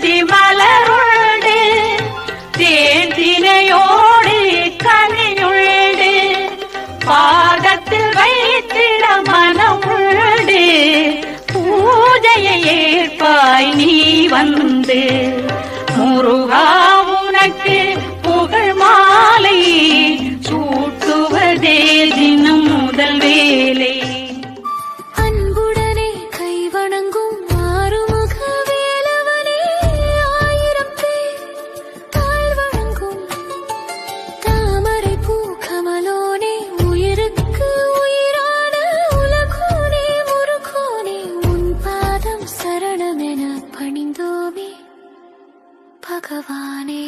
குறிஞ்சி மலருண்டு தேந்தினையோடு கனியுண்டு பாதத்தில் வைத்திட மனமுண்டு பூஜையை ஏற்பாய் நீ வந்து முருகா உனக்கு புகழ் மாலை சூட்டுவதே தினம் முதல் வேலை. அன்புடனே கை வணங்கும் ஆறுமுக வேலவனே ஆயிரம் பேர் தாழ் வணங்கும் தாமரை பூ கமலோனே உயிருக்கு உயிரான உலகோனே முருகோனே உன் பாதம் சரணமென பணிந்தோமே பகவானே.